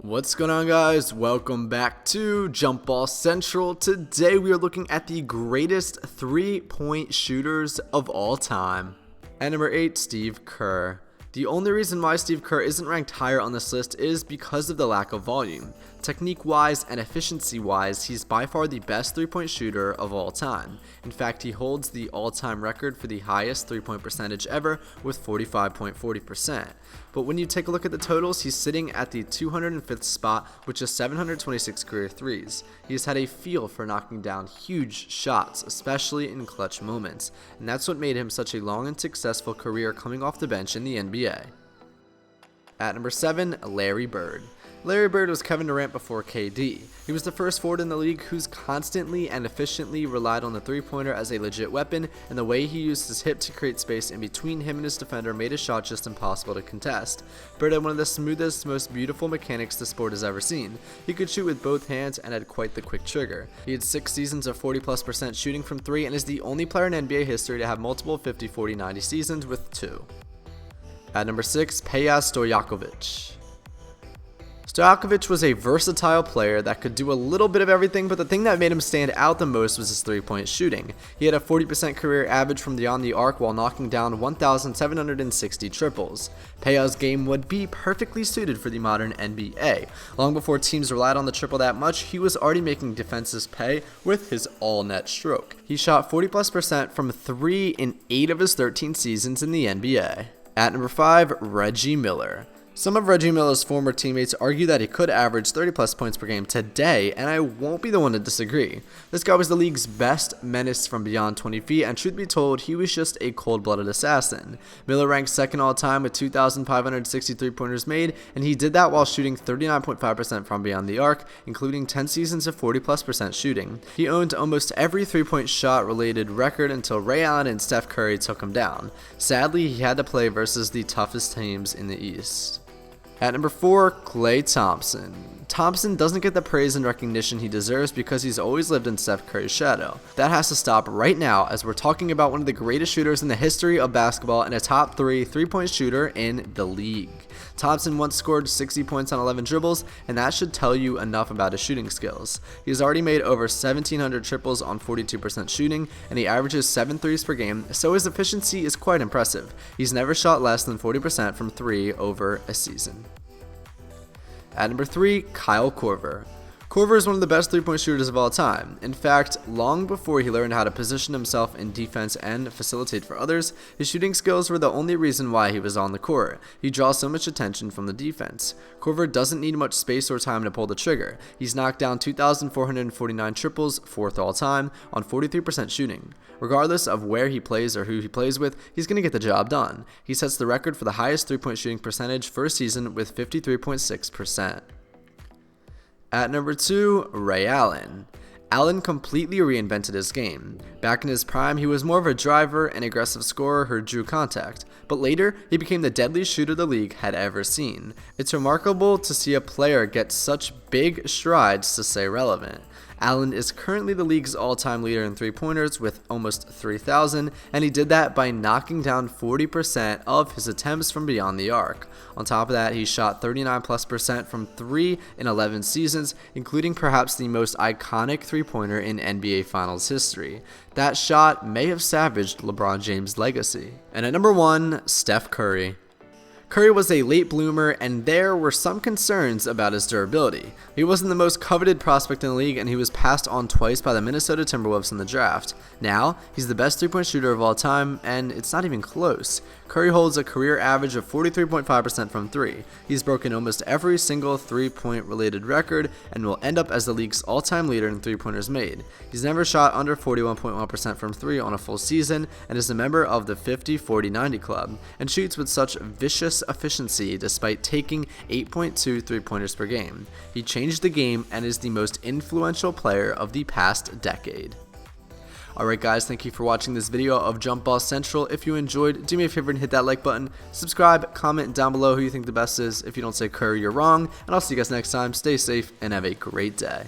What's going on, guys? Welcome back to Jump Ball Central. Today we are looking at the greatest three-point shooters of all time. At number 8, Steve Kerr. The only reason why Steve Kerr isn't ranked higher on this list is because of the lack of volume. Technique-wise and efficiency-wise, he's by far the best three-point shooter of all time. In fact, he holds the all-time record for the highest three-point percentage ever with 45.40%. But when you take a look at the totals, he's sitting at the 205th spot with just 726 career threes. He's had a feel for knocking down huge shots, especially in clutch moments, and that's what made him such a long and successful career coming off the bench in the NBA. At number 7, Larry Bird. Larry Bird was Kevin Durant before KD. He was the first forward in the league who's constantly and efficiently relied on the three-pointer as a legit weapon, and the way he used his hip to create space in between him and his defender made his shot just impossible to contest. Bird had one of the smoothest, most beautiful mechanics the sport has ever seen. He could shoot with both hands and had quite the quick trigger. He had 6 seasons of 40+% shooting from 3 and is the only player in NBA history to have multiple 50, 40, 90 seasons with 2. At number 6, Payo Stojakovic. Stojakovic was a versatile player that could do a little bit of everything, but the thing that made him stand out the most was his three-point shooting. He had a 40% career average from beyond the arc while knocking down 1,760 triples. Payo's game would be perfectly suited for the modern NBA. Long before teams relied on the triple that much, he was already making defenses pay with his all-net stroke. He shot 40+% from 3 in 8 of his 13 seasons in the NBA. At number 5, Reggie Miller. Some of Reggie Miller's former teammates argue that he could average 30+ points per game today, and I won't be the one to disagree. This guy was the league's best menace from beyond 20 feet, and truth be told, he was just a cold-blooded assassin. Miller ranks second all-time with 2,563 pointers made, and he did that while shooting 39.5% from beyond the arc, including 10 seasons of 40+% shooting. He owned almost every three-point shot-related record until Ray Allen and Steph Curry took him down. Sadly, he had to play versus the toughest teams in the East. At number 4, Klay Thompson. Thompson doesn't get the praise and recognition he deserves because he's always lived in Steph Curry's shadow. That has to stop right now, as we're talking about one of the greatest shooters in the history of basketball and a top 3 three-point shooter in the league. Thompson once scored 60 points on 11 dribbles, and that should tell you enough about his shooting skills. He's already made over 1,700 triples on 42% shooting, and he averages 7 threes per game, so his efficiency is quite impressive. He's never shot less than 40% from 3 over a season. At number 3, Kyle Korver. Korver is one of the best three-point shooters of all time. In fact, long before he learned how to position himself in defense and facilitate for others, his shooting skills were the only reason why he was on the court. He draws so much attention from the defense. Korver doesn't need much space or time to pull the trigger. He's knocked down 2,449 triples, 4th all-time, on 43% shooting. Regardless of where he plays or who he plays with, he's going to get the job done. He sets the record for the highest three-point shooting percentage for a season with 53.6%. At number 2, Ray Allen. Allen completely reinvented his game. Back in his prime, he was more of a driver and aggressive scorer who drew contact, but later, he became the deadliest shooter the league had ever seen. It's remarkable to see a player get such big strides to stay relevant. Allen is currently the league's all-time leader in three-pointers with almost 3,000, and he did that by knocking down 40% of his attempts from beyond the arc. On top of that, he shot 39+% from 3 in 11 seasons, including perhaps the most iconic three-pointer in NBA Finals history. That shot may have savaged LeBron James' legacy. And at number 1, Steph Curry. Curry was a late bloomer, and there were some concerns about his durability. He wasn't the most coveted prospect in the league, and he was passed on twice by the Minnesota Timberwolves in the draft. Now, he's the best three-point shooter of all time, and it's not even close. Curry holds a career average of 43.5% from 3. He's broken almost every single three-point related record and will end up as the league's all-time leader in three-pointers made. He's never shot under 41.1% from 3 on a full season and is a member of the 50-40-90 club, and shoots with such vicious efficiency despite taking 8.2 three-pointers per game. He changed the game and is the most influential player of the past decade. Alright guys, thank you for watching this video of Jump Ball Central. If you enjoyed, do me a favor and hit that like button, subscribe, comment down below who you think the best is. If you don't say Kerr, you're wrong, and I'll see you guys next time. Stay safe and have a great day.